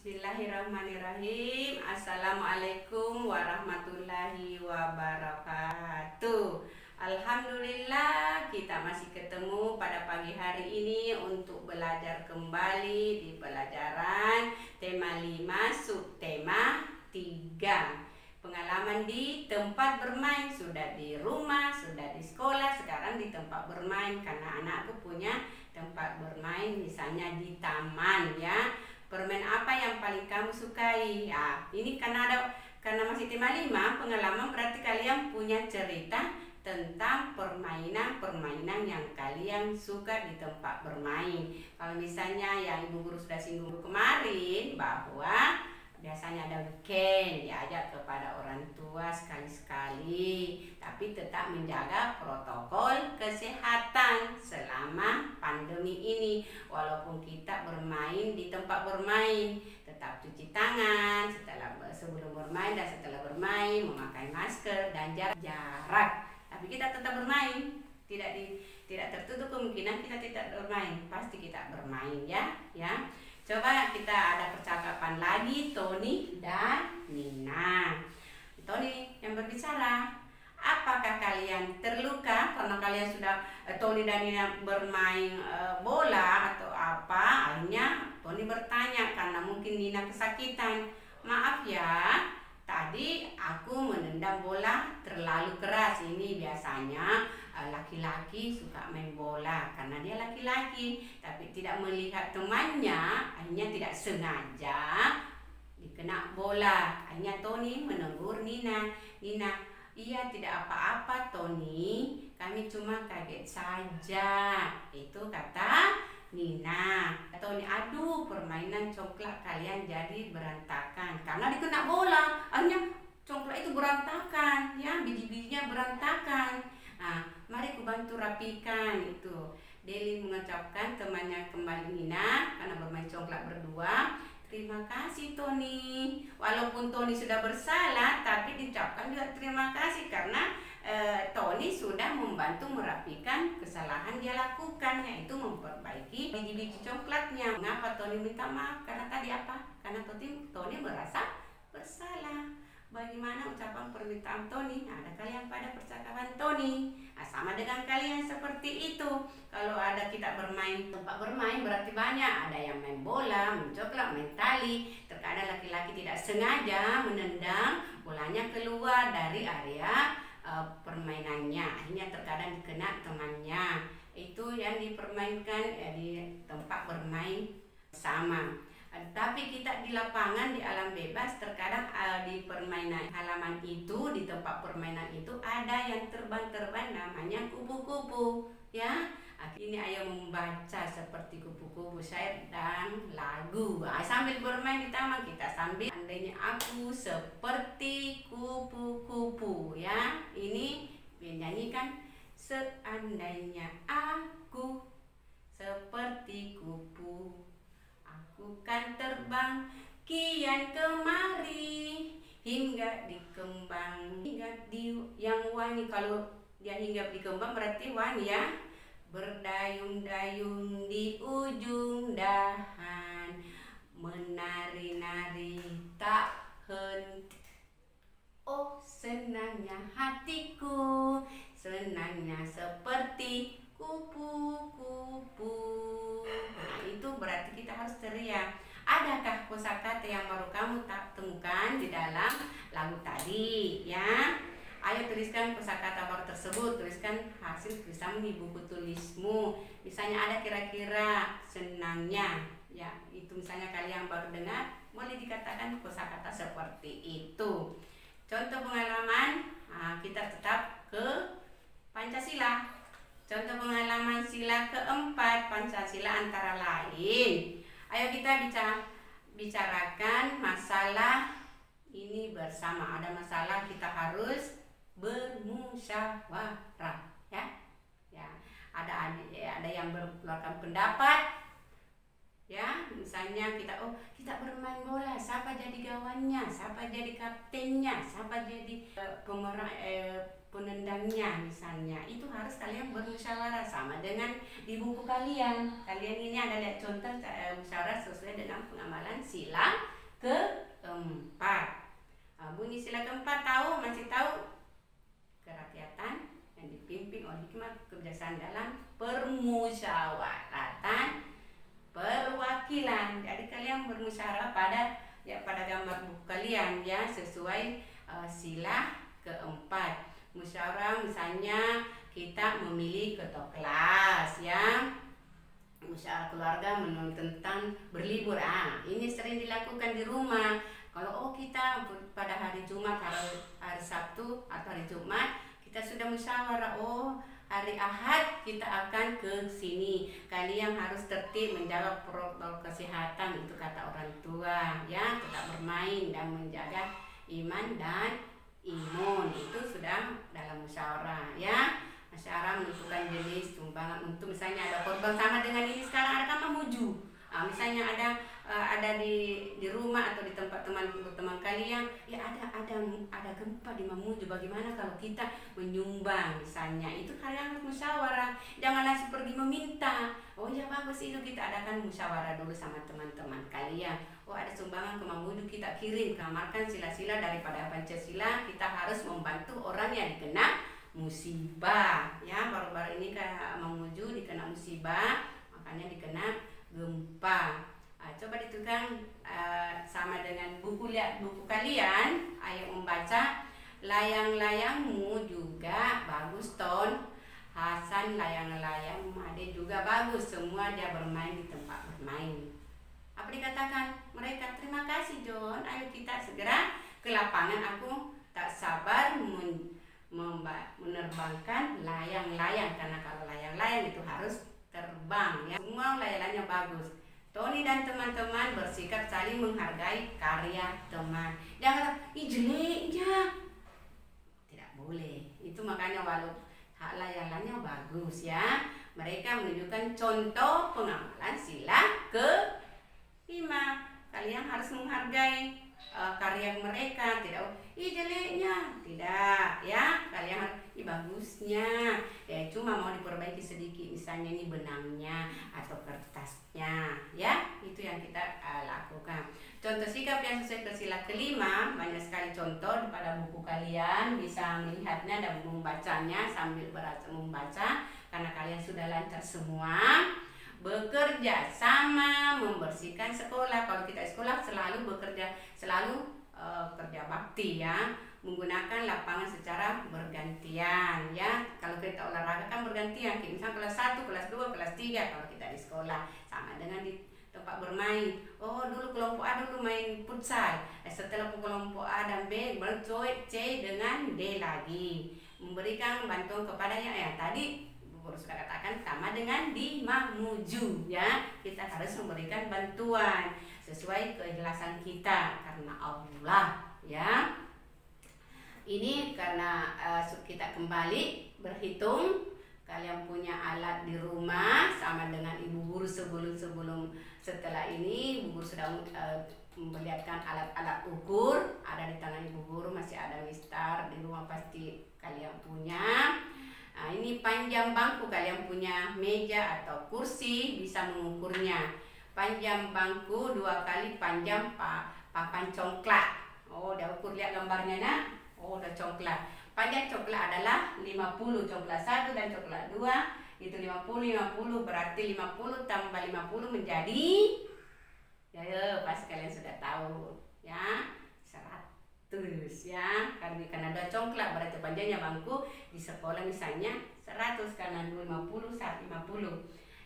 Bismillahirrahmanirrahim. Assalamualaikum warahmatullahi wabarakatuh. Alhamdulillah kita masih ketemu pada pagi hari ini untuk belajar kembali di pelajaran tema 5 subtema 3. Pengalaman di tempat bermain, sudah di rumah, sudah di sekolah, sekarang di tempat bermain karena anakku punya tempat bermain misalnya di taman ya. Permain apa yang paling kamu sukai? Ya, ini karena masih tema 5 pengalaman, berarti kalian punya cerita tentang permainan-permainan yang kalian suka di tempat bermain. Kalau misalnya yang Ibu Guru sudah singgung kemarin bahwa biasanya ada weekend, diajak kepada orang tua sekali-sekali, tapi tetap menjaga protokol kesehatan selama pandemi ini. Walaupun kita bermain di tempat bermain, tetap cuci tangan sebelum bermain dan setelah bermain, memakai masker dan jarak. Tapi kita tetap bermain, tidak tertutup kemungkinan kita tidak bermain, pasti kita bermain ya. Coba kita ada percakapan lagi, Tony dan Nina. Tony yang berbicara. Apakah kalian terluka karena kalian sudah Tony dan Nina bermain bola atau apa? Akhirnya Tony bertanya karena mungkin Nina kesakitan. Maaf ya, tadi aku menendang bola terlalu keras. Ini biasanya laki-laki suka main bola karena dia laki-laki, tapi tidak melihat temannya, akhirnya tidak sengaja dikena bola. Akhirnya Tony menegur Nina. Iya, tidak apa-apa Tony, kami cuma kaget saja, itu kata Nina. Tony, aduh, permainan congklak kalian jadi berantakan karena dikena bola. Akhirnya congklak itu berantakan ya, biji-bijinya berantakan. Nah, mari ku bantu rapikan itu. Deli mengucapkan temannya kembali Nina karena bermain congklak berdua. Terima kasih Tony. Walaupun Tony sudah bersalah, tapi diucapkan juga terima kasih karena Tony sudah membantu merapikan kesalahan dia lakukan, yaitu memperbaiki biji-biji congklaknya. Mengapa Tony minta maaf? Karena tadi apa? Karena Tony merasa bersalah. Bagaimana ucapan permintaan Tony? Ada kalian pada percakapan Tony. Nah, sama dengan kalian seperti itu. Kalau ada kita bermain tempat bermain berarti banyak. Ada yang main bola, main congklak, main tali. Terkadang laki-laki tidak sengaja menendang bolanya keluar dari area permainannya. Akhirnya terkadang dikena temannya. Itu yang dipermainkan di tempat bermain sama. Tapi kita di lapangan, di alam bebas, terkadang di permainan halaman itu, di tempat permainan itu ada yang terbang-terbang namanya kupu-kupu ya. Ini ayo membaca seperti kupu-kupu, syair dan lagu. Sambil bermain di taman kita sambil andainya aku seperti kupu-kupu ya. Ini menyanyikan seandainya aku seperti kupu, aku kan terbang kian kemari hingga di kembang, hingga di yang wangi. Kalau dia hingga di kembang berarti wangi ya. Berdayung-dayung di ujung dahan, menari-nari tak henti. Oh senangnya hatiku, senangnya seperti kupu-kupu. Nah, itu berarti kita harus teriak. Adakah kosakata yang baru kamu tak temukan di dalam lagu tadi ya? Ayo tuliskan kosakata baru tersebut, tuliskan hasil tulisanmu di buku tulismu. Misalnya ada kira-kira senangnya ya, itu misalnya kalian baru dengar, boleh dikatakan kosakata seperti itu. Contoh pengalaman, kita tetap ke Pancasila. Contoh pengalaman sila keempat Pancasila antara lain. Ayo kita bicarakan masalah ini bersama. Ada masalah kita harus bermusyawarah ya. Ada yang mengeluarkan pendapat ya. Misalnya kita bermain bola, siapa jadi gawannya, siapa jadi kaptennya, siapa jadi penendangnya misalnya. Itu harus kalian bermusyawarah sama dengan di buku kalian. Kalian ini ada lihat contoh musyawarah sesuai dengan pengamalan sila Jadi kalian bermusyawarah pada gambar buku kalian ya, sesuai sila keempat. Musyawarah misalnya kita memilih ketua kelas ya. Musyawarah keluarga tentang berlibur. Ini sering dilakukan di rumah. Kalau kita pada hari Jumat, hari Sabtu atau hari Jumat, kita sudah musyawarah, hari Ahad kita akan ke sini. Kalian harus tertib menjaga protokol kesehatan, itu kata orang tua ya, tetap bermain dan menjaga iman dan imun. Itu sudah dalam musyawarah ya. Musyawarah menentukan jenis sumbangan untuk misalnya ada korban sama dengan ini sekarang ada kan Mamuju. Misalnya ada di rumah atau di tempat teman kalian ya, ada gempa di Mamuju, bagaimana kalau kita menyumbang misalnya. Itu kalian harus musyawarah, jangan langsung pergi meminta. Ya bagus, itu kita adakan musyawarah dulu sama teman-teman kalian. Ada sumbangan ke Mamuju, kita kirim, amalkan sila-sila daripada Pancasila. Kita harus membantu orang yang dikena musibah ya. Baru-baru ini kan Mamuju dikena musibah, makanya dikena gempa. Coba ditukang sama dengan lihat buku kalian, ayo membaca. Layang-layangmu juga bagus Ton, Hasan layang-layang Made juga bagus, semua dia bermain di tempat bermain. Apa dikatakan mereka? Terima kasih John, ayo kita segera ke lapangan, aku tak sabar menerbangkan layang-layang, karena kalau layang-layang itu harus terbang ya. Semua layang-layangnya bagus. Tony dan teman-teman bersikap saling menghargai karya teman. Jangan jeleknya, tidak boleh. Itu makanya walau hak layang-layangnya bagus ya, mereka menunjukkan contoh pengamalan sila ke-5. Kalian harus menghargai karya mereka, tidak jeleknya, tidak ya. Kalian harus bagusnya ya, cuma mau diperbaiki sedikit, misalnya ini benangnya atau kertasnya ya. Itu yang kita lakukan. Contoh sikap yang sesuai ke sila ke-5 banyak sekali contoh pada buku kalian, bisa melihatnya dan membacanya sambil membaca karena kalian sudah lancar semua. Bekerja sama membersihkan sekolah. Kalau kita sekolah selalu bekerja, kerja bakti ya, menggunakan lapangan secara bergantian ya. Kalau kita olahraga kan bergantian, misalnya kelas 1, kelas 2, kelas 3 kalau kita di sekolah. Sama dengan di tempat bermain. Dulu kelompok A dulu main futsal, setelah kelompok A dan B bercoy C dengan D lagi, memberikan bantuan kepadanya ya. Tadi Guru sudah katakan sama dengan di Mamuju ya, kita harus memberikan bantuan sesuai keikhlasan kita karena Allah ya. Ini karena kita kembali berhitung, kalian punya alat di rumah sama dengan Ibu Guru setelah ini Ibu Guru sudah memperlihatkan alat-alat ukur ada di tangan Ibu Guru, masih ada mistar di rumah pasti kalian punya. Ini panjang bangku, kalian punya meja atau kursi bisa mengukurnya. Panjang bangku 2 kali panjang papan congklak. Udah ukur, lihat gambarnya nak. Udah congklak. Panjang congklak adalah 50, congklak 1 dan congklak 2 itu 50 berarti 50 tambah 50 menjadi ya pasti kalian sudah tahu ya, 100 ya. Karena ada congklak berarti panjangnya bangku di sekolah misalnya 100, karena 50 150.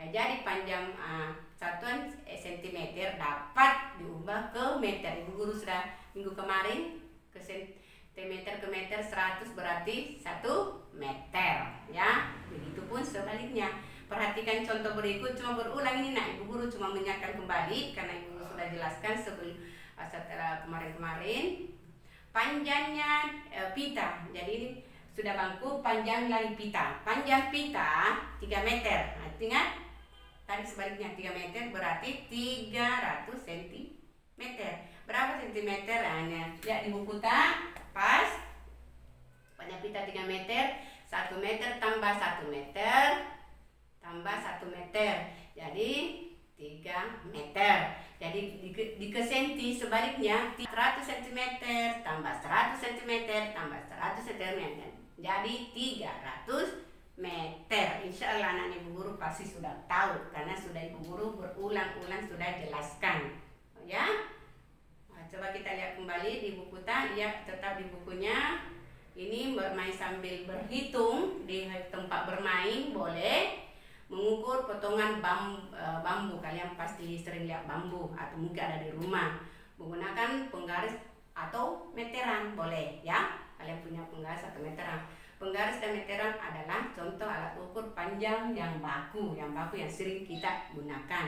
Jadi panjang satuan sentimeter dapat diubah ke meter. Ibu Guru sudah minggu kemarin ke sentimeter ke meter, 100 berarti 1 meter ya. Begitupun sebaliknya. Perhatikan contoh berikut, cuma berulang ini Ibu Guru cuma mengingatkan kembali karena Ibu Guru sudah jelaskan setelah kemarin. Panjangnya pita, jadi ini sudah bangku, panjang lagi pita. Panjang pita 3 meter. Ingat tadi sebaliknya 3 meter berarti 300 cm. Berapa sentimeter? Lihat di buku tak pas. Panjang pita 3 meter, 1 meter tambah 1 meter tambah 1 meter, jadi 3 meter. Jadi di ke senti sebaliknya 100 cm tambah 100 cm tambah 100 cm jadi 300 meter. Insya Allah anak Ibu Guru pasti sudah tahu karena sudah Ibu Guru berulang-ulang sudah jelaskan. ya tetap di bukunya. Ini bermain sambil berhitung di tempat bermain boleh. Mengukur potongan bambu, kalian pasti sering lihat bambu atau mungkin ada di rumah. Menggunakan penggaris atau meteran boleh ya. Kalian punya penggaris atau meteran. Penggaris dan meteran adalah contoh alat ukur panjang yang baku yang sering kita gunakan.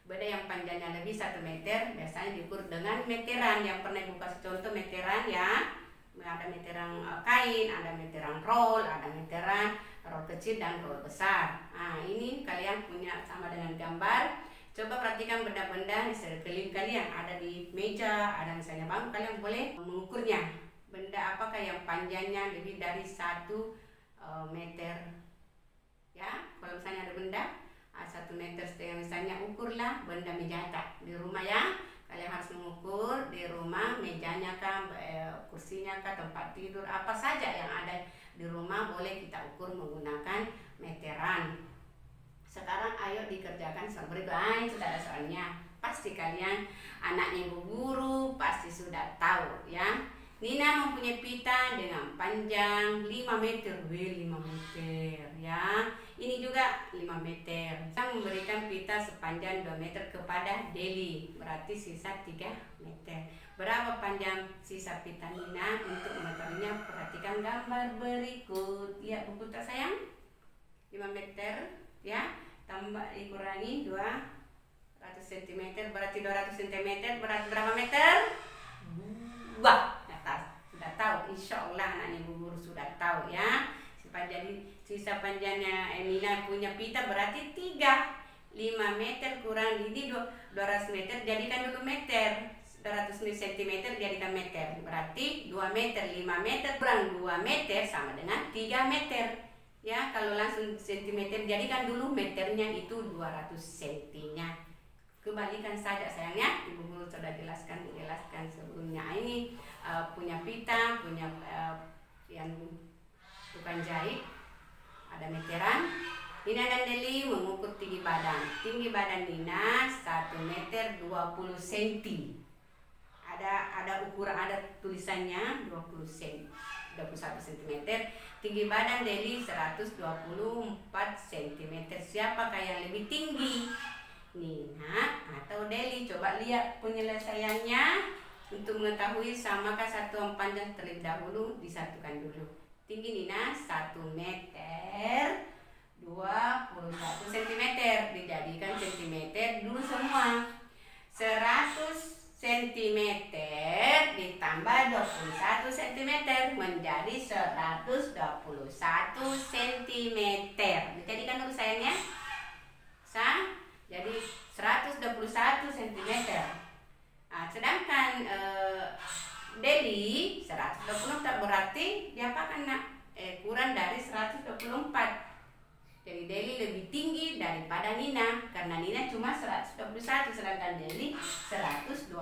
Beda yang panjangnya lebih 1 meter biasanya diukur dengan meteran. Yang pernah ibu kasih contoh meteran ya. Ada meteran kain, ada meteran roll, ada meteran roll kecil dan roll besar. Nah, ini kalian punya sama dengan gambar. Coba perhatikan benda-benda di sekeliling kalian, ada di meja, ada misalnya bangku, kalian boleh mengukurnya. Benda apakah yang panjangnya lebih dari 1 meter? Ya, kalau misalnya ada benda 1,5 meter misalnya, ukurlah benda meja di rumah ya. Kalian harus mengukur di rumah mejanya kah, kursinya kah, tempat tidur, apa saja yang ada di rumah boleh kita ukur menggunakan meteran. Sekarang ayo dikerjakan soal berikut. Sudah ada soalnya. Pasti kalian anaknya ibu guru pasti sudah tahu ya. Nina mempunyai pita dengan panjang 5 meter, 5 meter ya. Ini juga 5 meter. Saya memberikan pita sepanjang 2 meter kepada Deli, berarti sisa 3 meter. Berapa panjang sisa pita Nina? Untuk mengetahuinya perhatikan gambar berikut. Lihat buku tak sayang? 5 meter ya. Tambah dikurangi 200 cm, berarti 200 cm berarti berapa meter? 2. Sudah tahu, insya Allah anak ibu guru sudah tahu ya. Jadi sisa panjangnya Nina punya pita berarti 3. 5 meter kurang ini 200 meter, jadikan dulu meter. 200 cm jadikan meter, berarti 2 meter. 5 meter kurang 2 meter sama dengan 3 meter ya. Kalau langsung cm jadikan dulu meternya itu 200 cm nya. Kembalikan saja sayangnya, ibu guru sudah jelaskan sebelumnya. Ini punya pita, punya yang tukang jahit, ada meteran. Nina dan Deli mengukur tinggi badan. Tinggi badan Nina 1 meter 20 cm. Ada ukuran, ada tulisannya 21 cm. Tinggi badan Deli 124 cm. Siapakah yang lebih tinggi? Nina atau Deli? Coba lihat penyelesaiannya. Untuk mengetahui samakah satuan panjang terlebih dahulu, disatukan dulu. Tinggi Nina 1 meter 21 cm, dijadikan cm dulu semua. 100 cm ditambah 21 cm menjadi 121 cm. Dijadikan dulu sayangnya. Jadi 121 cm. Sedangkan Deli 120 tak berarti diapakan nak? Kurang dari 124. Jadi Deli lebih tinggi daripada Nina karena Nina cuma 121 sedangkan Deli 124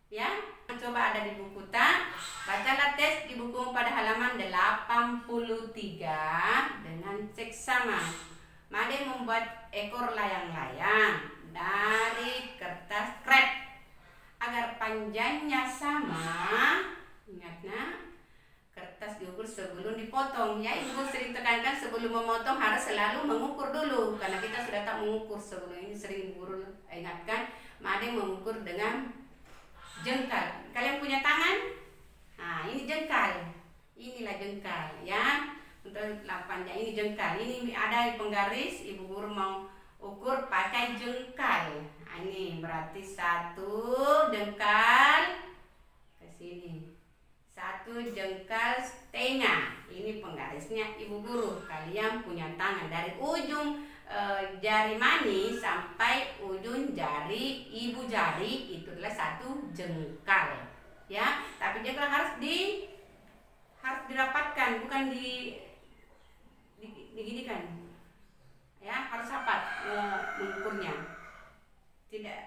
ya. Coba ada di buku tak? Bacalah tes di buku pada halaman 83 dengan seksama. Made membuat ekor layang-layang dari kertas krep agar panjangnya sama. Ingat nak, kertas diukur sebelum dipotong ya. Ibu sering tekankan sebelum memotong harus selalu mengukur dulu karena kita sudah tak mengukur sebelum ini. Sering guru ingatkan, Made mengukur dengan jengkal. Kalian punya tangan? Nah, ini jengkal. Inilah jengkal ya. Untuk panjang ini jengkal. Ini ada penggaris, ibu guru mau ukur pakai jengkal. Nah, ini berarti 1 jengkal ke sini. 1 jengkal setengah. Ini penggarisnya ibu guru. Kalian punya tangan dari ujung jari manis sampai ujung jari ibu jari, itu adalah 1 jengkal. Ya, tapi jengkal harus dirapatkan, bukan diginikan. Ya, harus rapat mengukurnya. Tidak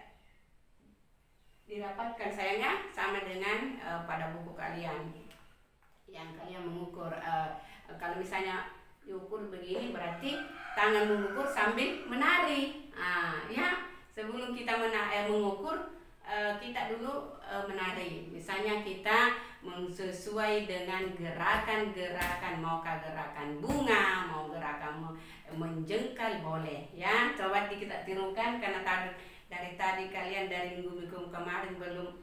dirapatkan sayangnya, sama dengan pada buku kalian yang kalian mengukur. Kalau misalnya diukur begini berarti tangan mengukur sambil menari. Ya, sebelum kita mengukur kita dulu menari. Misalnya kita sesuai dengan gerakan-gerakan, maukah gerakan bunga, mau gerakan menjengkal boleh ya. Coba kita tirukan karena dari tadi kalian dari minggu-minggu kemarin belum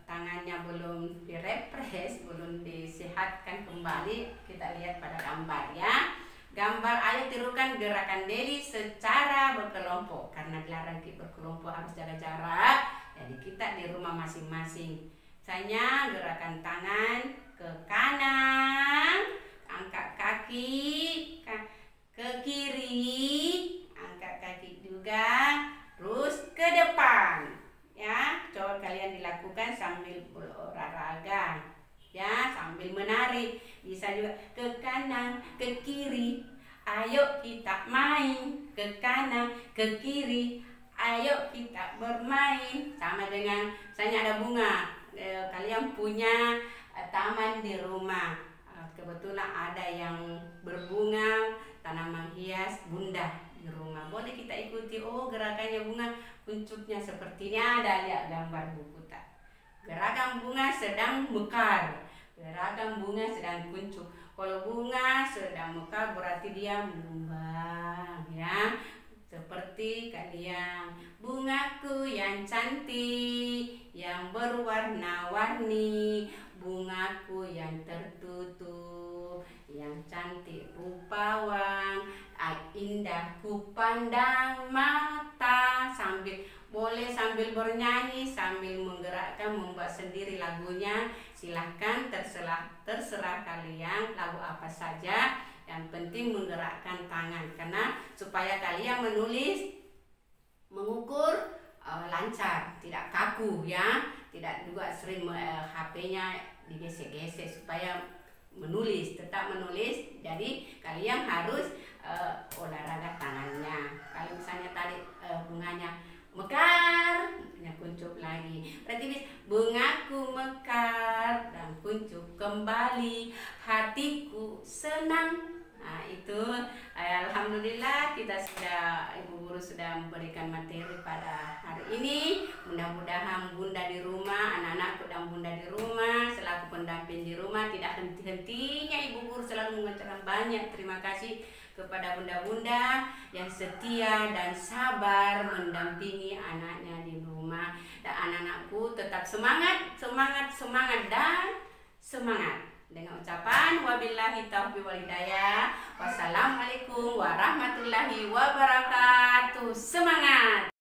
tangannya belum direpres, belum disehatkan kembali. Kita lihat pada gambar ya. Gambar, ayo tirukan gerakan Dedi secara berkelompok. Karena dilarang berkelompok, harus jaga jarak. Jadi kita di rumah masing-masing. Misalnya gerakan tangan ke kanan, angkat kaki ke kiri, angkat kaki juga, terus ke depan. Ya, coba kalian dilakukan sambil berolahraga. Ya, sambil menari. Bisa juga ke kanan, ke kiri. Ayo kita main. Ke kanan, ke kiri. Ayo kita bermain. Sama dengan misalnya ada bunga. Kalian punya taman di rumah. Kebetulan ada yang berbunga, tanaman hias bunda di rumah. Boleh kita ikuti. Oh, gerakannya bunga, kuncupnya seperti ini. Ada lihat gambar buku tak. Gerakan bunga sedang mekar, gerakan bunga sedang kuncup. Kalau bunga sedang mekar berarti dia mengembang ya. Seperti kalian, bungaku yang cantik, yang berwarna-warni, bungaku yang tertutup, yang cantik rupawan, indah kupandang mata. Boleh sambil bernyanyi, sambil menggerakkan, membuat sendiri lagunya. Silahkan, terserah kalian lagu apa saja. Yang penting menggerakkan tangan, karena supaya kalian menulis, mengukur lancar, tidak kaku ya. Tidak juga sering HP-nya digesek-gesek, supaya menulis, tetap menulis. Jadi kalian harus olahraga tangannya. Kalau misalnya tadi bunganya mekar, kuncup lagi. Berarti bungaku mekar dan kuncup kembali, hatiku senang. Nah itu alhamdulillah Ibu Guru sudah memberikan materi pada hari ini. Mudah-mudahan bunda di rumah, anak-anakku dan bunda di rumah, selaku pendamping di rumah, tidak henti-hentinya Ibu Guru selalu mengucapkan banyak terima kasih kepada bunda-bunda yang setia dan sabar mendampingi anaknya di rumah. Dan anak-anakku tetap semangat, dan semangat. Dengan ucapan wabillahi taufiq wal hidayah. Wassalamualaikum warahmatullahi wabarakatuh. Semangat.